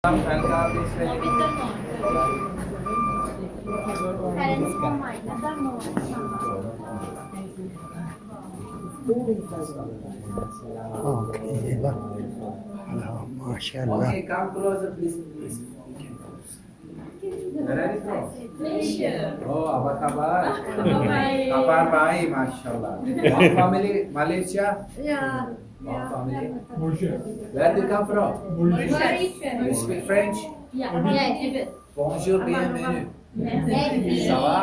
Aldag is very Okay, bak. Maşallah. Okay, come closer, please. Where are you from? Malaysia. Oh, apa kabar? Baik. Kabar baik, mashallah. One family, Malaysia. Ya. One family. Where do you come from? Malaysia. You speak French? Ya. Ya, evet. Bonjour, bienvenue. Ça va?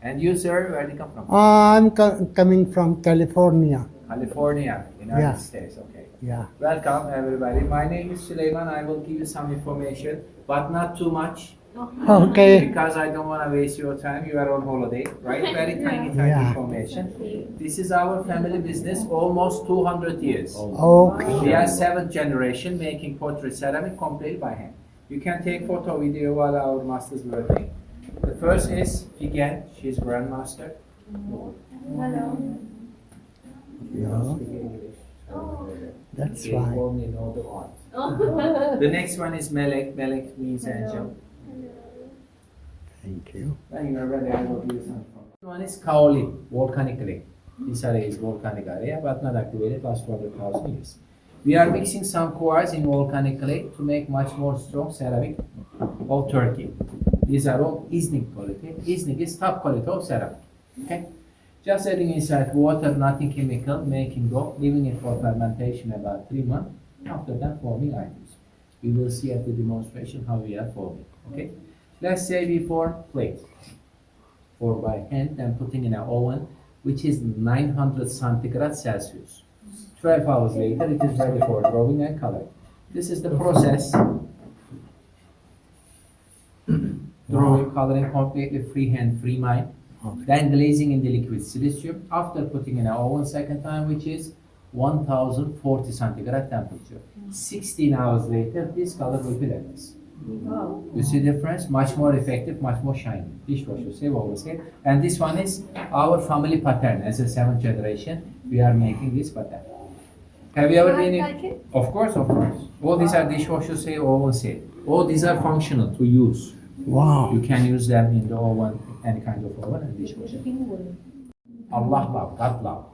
And you, sir, where do you come from? I'm coming from California. California, United Yeah. States. Okay. Yeah. Welcome, everybody. My name is Süleyman. I will give you some information, but not too much. Okay. Because I don't want to waste your time. You are on holiday, right? Very tiny Yeah. information. This is our family business, almost 200 years. Okay. We are 7th generation making pottery ceramic completely by hand. You can take photo video while our masters working. The first is Figen. She's grandmaster. Yeah. That's They right. only know the art. The next one is Melek. Melek means angel. Thank you. When you are ready, I will give you some. One is Kaoli, volcanic lake. This area is volcanic area, but not activated last 200,000 years. We are mixing some quartz in volcanic lake to make much more strong ceramic of Turkey. These are all Iznik quality. Iznik is top quality of ceramic. Okay? Just adding inside water, nothing chemical, making dough, leaving it for fermentation about 3 months. After that, forming items. We will see at the demonstration how we are forming. Okay? Let's say before plate, or by hand, then putting in an oven, which is 900 centigrade Celsius. 12 hours later, it is ready for drawing and coloring. This is the process. Drawing, coloring completely freehand, free mind. Okay. Then glazing in the liquid silicium after putting in an oven second time, which is 1040 centigrade temperature. 16 hours later, this color will be like this. You see the difference? Much more effective, much more shiny. Dishwasher save always say. And this one is our family pattern. As a 7th generation, we are making this pattern. Have you ever been in? Of course, of course. All these are dishwasher save, oven save. All these are functional to use. Wow. You can use them in the oven, any kind of oven and dishwasher. Allah love, God love.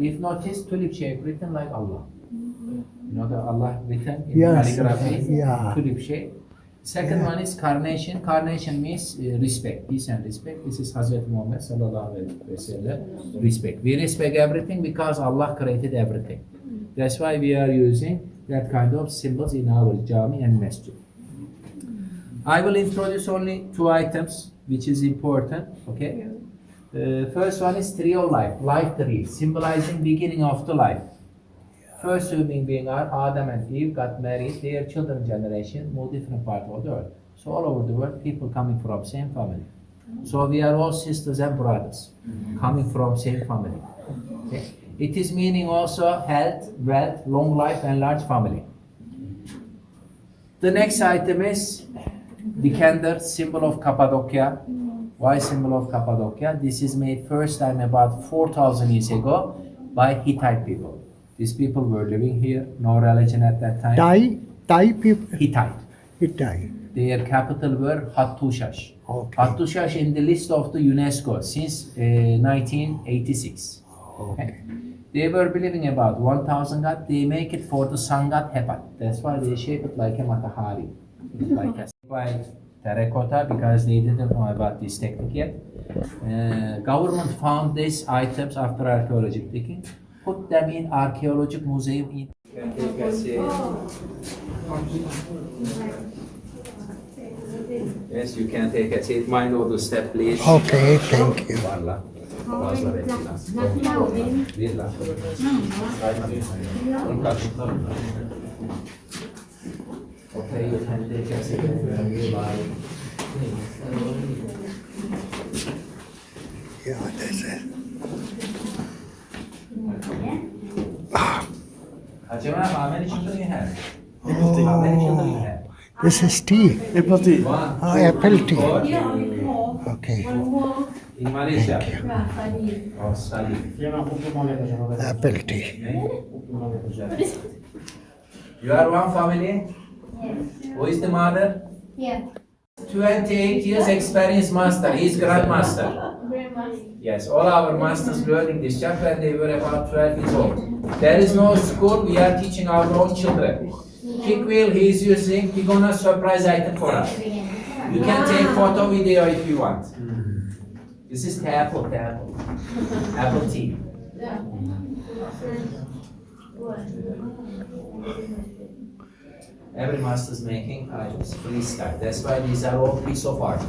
If notice, tulip shape written like Allah. You know the Allah written in Yes. calligraphy, Yeah. tulip shape. Second one is carnation. Carnation means respect, peace and respect. This is Hazreti Muhammad sallallahu alaihi wasallam. Respect. We respect everything because Allah created everything. That's why we are using that kind of symbols in our jami and masjid. I will introduce only 2 items, which is important. Okay. First one is tree of life, life tree, symbolizing beginning of the life. First human being are Adam and Eve got married. Their children generation moved different part of the world. So all over the world, people coming from same family. So we are all sisters and brothers, coming from same family. Okay. It is meaning also health, wealth, long life, and large family. The next item is Dikender, symbol of Cappadocia. Why symbol of Cappadocia? This is made first time about 4,000 years ago by Hittite people. These people were living here, no religion at that time. Thai people. Hittite. Their capital were Hattushash. Okay. Hattushash in the list of the UNESCO since 1986. Okay. They were believing about 1,000 god. They make it for the sun god Hepat. That's why they shape it like a matahari. Like a by terracotta because they didn't know about this technique yet. Government found these items after archaeological digging, put them in archaeological museum in. Yes, you can take a seat. Mind all the step, please. Okay, thank you. Okay, you can take a seat. Yeah, that's it. Hajima, how many children you have? How many children you have? This is tea. Apple tea. One, Oh, apple tea. four. Okay. In Malaysia. Oh, study. Apple tea. You are one family? Who is the mother? Yeah. 28 years experience master. He is grandmaster. Very much. Yes, all our masters learning this job when they were about 12 years old. There is no school, we are teaching our own children. Kick wheel he is using, he gonna surprise item for us. You can take photo video if you want. This is the apple, apple tea. Every master is making items freestyle. That's why these are all piece of art.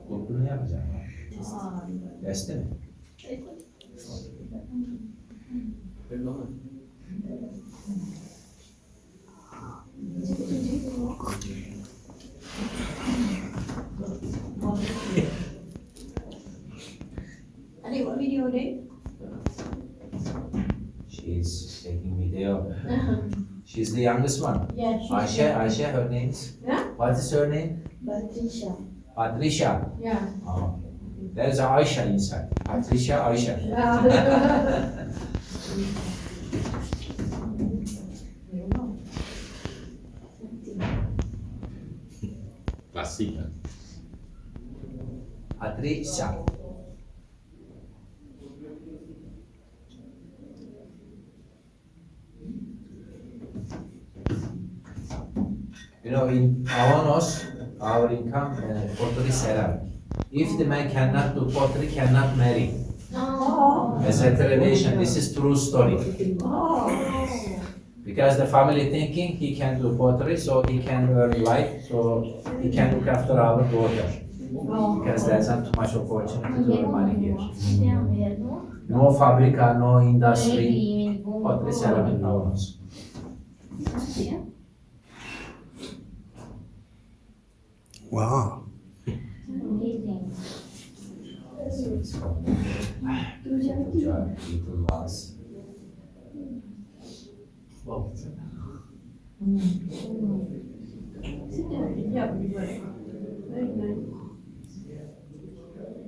Bunu yapacağım. Deste mi? Ali, what video day? She's taking video. She's the youngest one. Yeah, Ayşe, her name is? Yeah? What is her name? Patricia. Patricia. Yeah. Oh. There is Aisha inside. Patricia, Aisha. Klasik. Patricia. You know, in Avanos, our income, pottery ceramic. If the man cannot do pottery, cannot marry. As a tradition, this is true story. Because the family thinking he can do pottery, so he can earn life, so he can look after our daughter. Because there's not too much opportunity to earn money here. No fabrica, no industry, pottery ceramic Avanos. Wow. Little vase.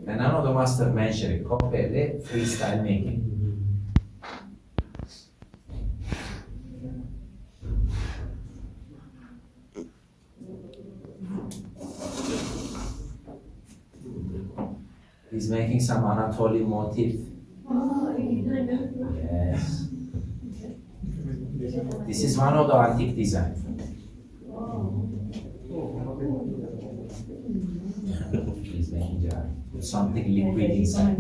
And another master mentioned compare freestyle making. He's making some Anatolian motif. Yes. This is one of the antique design. He's making jar. Put something liquid inside.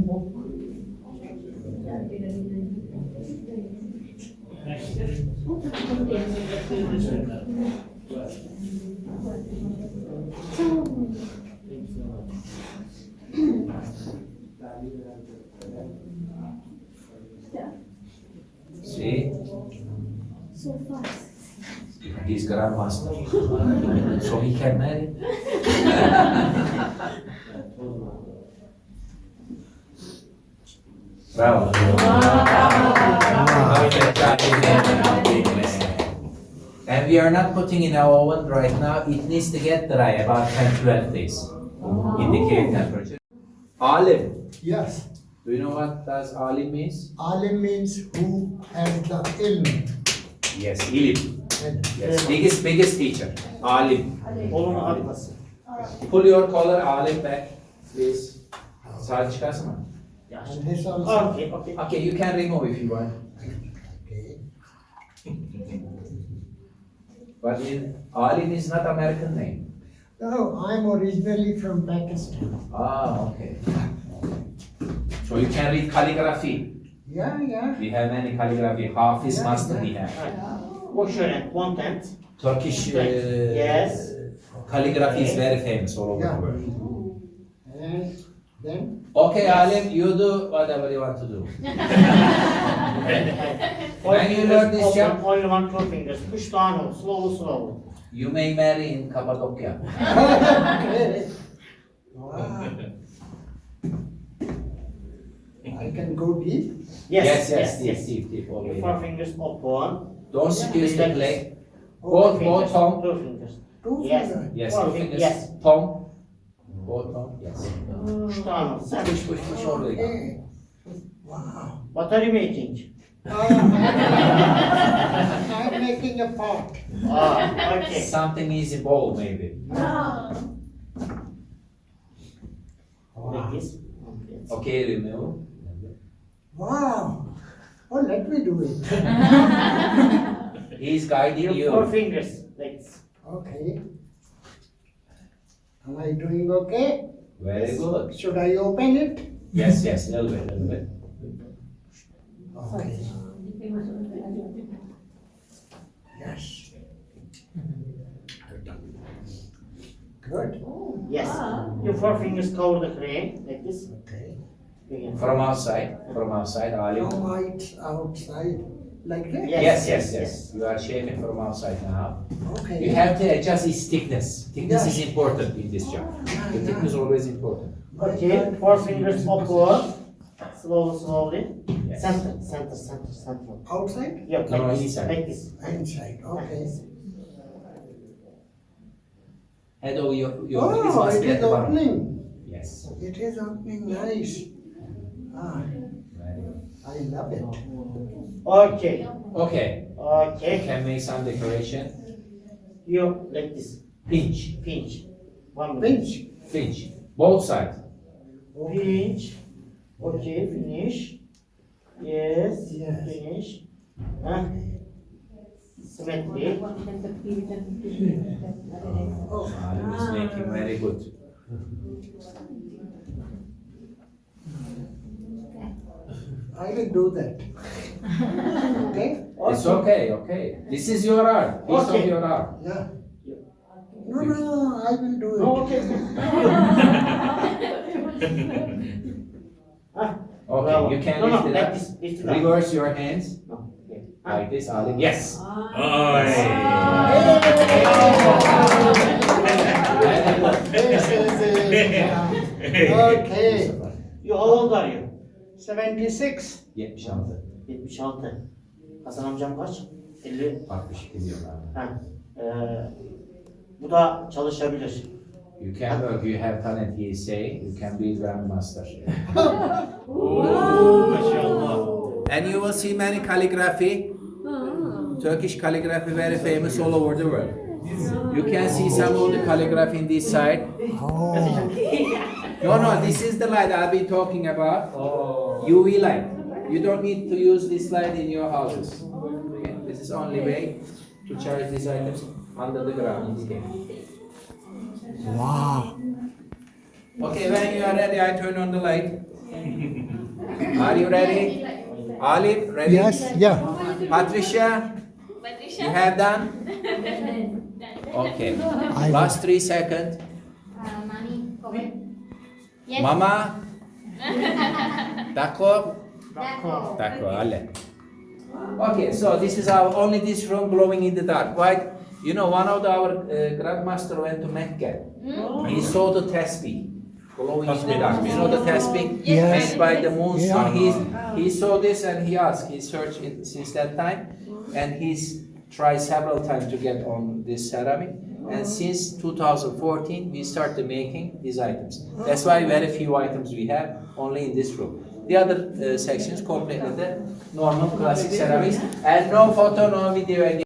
See? So fast. He's grandmaster. So he can marry. Bravo. And we are not putting in our oven right now. It needs to get dry about 10-12 days. Indicate temperature. Alim. Yes. Do you know what does Alim means? Alim means who has the ilm. Yes, Ilim. And Yes, biggest teacher. Alim. Olumlu atması. Pull your collar Alim back, please. Sağ çıkarsın mı? and this also. Okay, okay. Okay, you can remove if you want. Okay. But Alim is not American name. No, I'm originally from Pakistan. Ah, okay. So you can read calligraphy. Yeah, yeah. We have many calligraphy. Hafiz Yeah, master we yeah. have. Boş öğren, content. Turkish Yes. calligraphy is very famous all over Yeah. the world. And then Okay, Alim, you do whatever you want to do. When you learn this Open, job, only one, two fingers. Push down, slow, slow. you may marry in Cappadocia. okay. Wow. I can go deep. Yes, deep, always. Four fingers open. Don't squeeze the leg. Two Both fingers, tongue. two fingers. Two Yes. fingers. Yes, Four two fingers. fingers. Yes. Tongue. Bottom, yes. Push down. Center. Push all the way down. Okay. Wow. What are you making? I'm making a pot. Ah, okay. Something easy bowl maybe. Like this. Okay, remove. Wow. Oh, let me do it. He's guiding Your 4 you. fingers. Like this. Okay. Am I doing okay? Very good. Should I open it? Yes, little bit. Okay. Yes. Good. Yes. Your 4 fingers cover the clay. Like this. Okay. Again. From outside, Alim. Now it's outside like that? Yes. You are shaping from outside now. Okay. You have to adjust its thickness. Thickness is Yes. important in this job. The thickness is always important. Okay. 4 fingers upward. Slowly. Yes. Center. Outside? Yeah, No, like this. inside. Like this. Inside. Okay. Head over your Oh, must it be at is the bottom. opening. Yes. It is opening nice. Ah, Very good. I love it. Okay. Okay. You Okay. can make some decoration. You like this. Pinch. Pinch. 1 minute. Pinch. Both sides. Pinch. Okay, finish. Yes. Yes. Finish. Huh? Symmetry. Oh, Alim is making very good. I will do that. Okay? It's okay. This is your art. Piece of Okay. your art. Yeah. No, I will do it. No, okay. Okay, Bravo. you can No, lift it like up. this. Lift it up. Reverse your hands No. Okay. like this, Alim. Yes. This is it. Okay. You how old are you? 76. 76. 76. Hasan amcam kaç? 50. 60 biliyorlar. Ha. Bu da çalışabilir. You can work, you have talent, he say, you can be grandmaster. And you will see many calligraphy. Turkish calligraphy very famous all over the world. You can see some of the calligraphy in this side. No, this is the light I'll be talking about. UV light. You don't need to use this light in your houses. Okay? This is only way to charge these items under the ground. Okay. Wow. Okay, when you are ready, I turn on the light. Are you ready? Alim, ready? Yes, yeah. Patricia, you have done? Okay. Last 3 seconds. Money, comment. Yes. Mama, d'accord? D'accord. D'accord, allez. Okay, so this is our only this room glowing in the dark. Why? You know, one of our grandmaster went to Mecca. He saw the tasbih glowing in the dark. You know the tasbih Yes. made by the moon Yeah. sun. He saw this and he asked. He searched it since that time, and he's tried several times to get on this ceramic. And since 2014, we started making these items. That's why very few items we have only in this room. The other sections completely the normal classic ceramics, and no photo, no video again.